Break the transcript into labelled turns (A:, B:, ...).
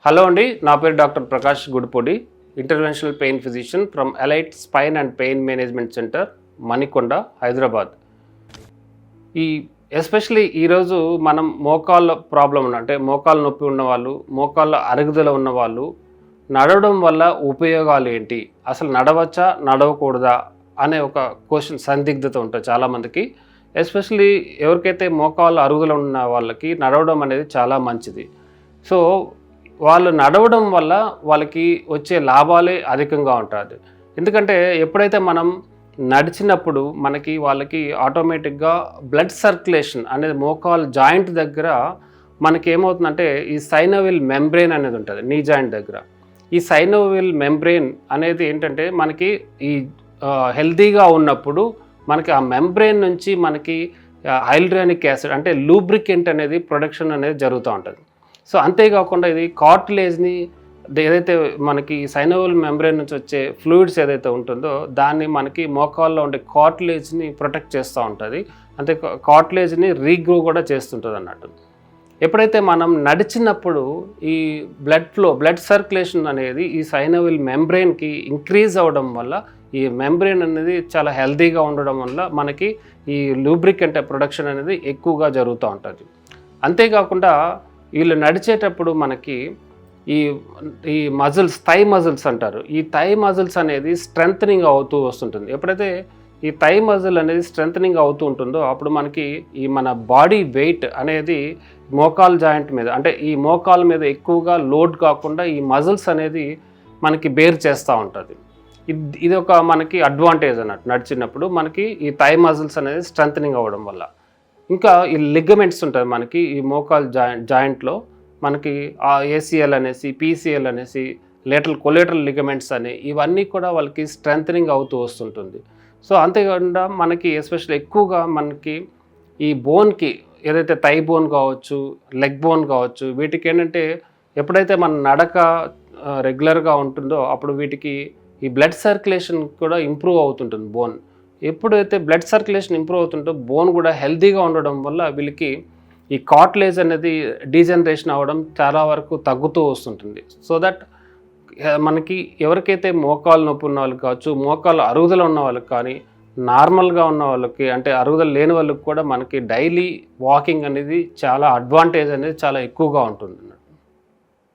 A: Hello అండి, నా పేరు doctor Prakash Gudipudi, interventional pain physician from elite spine and pain management centre, Manikonda, Hyderabad. Especially ఈరోజు మనం మోకాళ్ళ ప్రాబ్లం అంటే మోకాళ్ళ నొప్పి ఉన్నవాళ్ళు, మోకాళ్ళ అరుగుదల ఉన్నవాళ్ళు, నడవడం వల్ల ఉపయోగాలు ఏంటి, అసలు నడవచ్చా నడవకూడదా అనే ఒక క్వశ్చన్ సందిగ్ధత ఉంటుంది చాలామందికి. ఎస్పెషలీ ఎవరికైతే మోకాళ్ళ అరుగుదల ఉన్న వాళ్ళకి నడవడం అనేది చాలా మంచిది. సో వాళ్ళు నడవడం వల్ల వాళ్ళకి వచ్చే లాభాలే అధికంగా ఉంటుంది. ఎందుకంటే ఎప్పుడైతే మనం నడిచినప్పుడు వాళ్ళకి ఆటోమేటిక్గా బ్లడ్ సర్క్యులేషన్ అనేది మోకాల్ జాయింట్ దగ్గర మనకి ఏమవుతుందంటే ఈ సైనోవిల్ మెంబ్రెయిన్ అనేది ఉంటుంది నీ జాయింట్ దగ్గర. ఈ సైనోవిల్ మెంబ్రెయిన్ అనేది ఏంటంటే మనకి ఈ హెల్తీగా ఉన్నప్పుడు మనకి ఆ మెంబ్రెయిన్ నుంచి మనకి హైల్డ్రానిక్ యాసిడ్ అంటే లూబ్రికెంట్ అనేది ప్రొడక్షన్ అనేది జరుగుతూ ఉంటుంది. సో అంతేకాకుండా ఇది కార్టిలేజ్ని ఏదైతే మనకి సైనోవిల్ మెంబ్రెయిన్ నుంచి వచ్చే ఫ్లూయిడ్స్ ఏదైతే ఉంటుందో దాన్ని మనకి మోకాల్లో ఉండే కార్టిలేజ్ని ప్రొటెక్ట్ చేస్తూ ఉంటుంది. అంతే కార్టిలేజ్ని రీగ్రో కూడా చేస్తుంటుంది అన్నట్టు. ఎప్పుడైతే మనం నడిచినప్పుడు ఈ బ్లడ్ సర్క్యులేషన్ అనేది ఈ సైనోవిల్ మెంబ్రెయిన్కి ఇంక్రీజ్ అవ్వడం వల్ల ఈ మెంబ్రెయిన్ అనేది చాలా హెల్తీగా ఉండడం వల్ల మనకి ఈ లూబ్రికెంట్ ప్రొడక్షన్ అనేది ఎక్కువగా జరుగుతూ ఉంటుంది. అంతేకాకుండా వీళ్ళు నడిచేటప్పుడు మనకి ఈ మజిల్స్ థై మజిల్స్ అంటారు. ఈ థై మజిల్స్ అనేది స్ట్రెంథనింగ్ అవుతూ వస్తుంటుంది. ఎప్పుడైతే ఈ థై మజిల్ అనేది స్ట్రెంథనింగ్ అవుతూ ఉంటుందో అప్పుడు మనకి ఈ మన బాడీ వెయిట్ అనేది మోకాల్ జాయింట్ మీద అంటే ఈ మోకాల్ మీద ఎక్కువగా లోడ్ కాకుండా ఈ మజిల్స్ అనేది మనకి బేర్ చేస్తూ ఉంటుంది. ఇది ఒక మనకి అడ్వాంటేజ్ అన్నట్టు నడిచినప్పుడు మనకి ఈ థై మజిల్స్ అనేది స్ట్రెంథనింగ్ అవ్వడం వల్ల. ఇంకా ఈ లిగమెంట్స్ ఉంటుంది మనకి ఈ మోకాల్ జాయింట్లో మనకి ఏసీఎల్ అనేసి, పీసీఎల్ అనేసి, కొలేటరల్ లిగమెంట్స్ అని ఇవన్నీ కూడా వాళ్ళకి స్ట్రెంథనింగ్ అవుతూ వస్తుంటుంది. సో అంతేకాకుండా మనకి ఎస్పెషల్లీ ఎక్కువగా మనకి ఈ బోన్కి ఏదైతే థై బోన్ కావచ్చు, లెగ్ బోన్ కావచ్చు, వీటికి ఏంటంటే ఎప్పుడైతే మన నడక రెగ్యులర్గా ఉంటుందో అప్పుడు వీటికి ఈ బ్లడ్ సర్క్యులేషన్ కూడా ఇంప్రూవ్ అవుతుంటుంది బోన్. ఎప్పుడైతే బ్లడ్ సర్క్యులేషన్ ఇంప్రూవ్ అవుతుంటో బోన్ కూడా హెల్తీగా ఉండడం వల్ల వీళ్ళకి ఈ కార్టిలేజ్ అనేది డీజనరేషన్ అవ్వడం చాలా వరకు తగ్గుతూ వస్తుంటుంది. సో దట్ మనకి ఎవరికైతే మోకాలు నొప్పి ఉన్న వాళ్ళకి కావచ్చు, మోకాలు అరుగుదల ఉన్న వాళ్ళకి కానీ, నార్మల్గా ఉన్న వాళ్ళకి అంటే అరుగుదల లేని వాళ్ళకి కూడా మనకి డైలీ వాకింగ్ అనేది చాలా అడ్వాంటేజ్ అనేది చాలా ఎక్కువగా ఉంటుంది.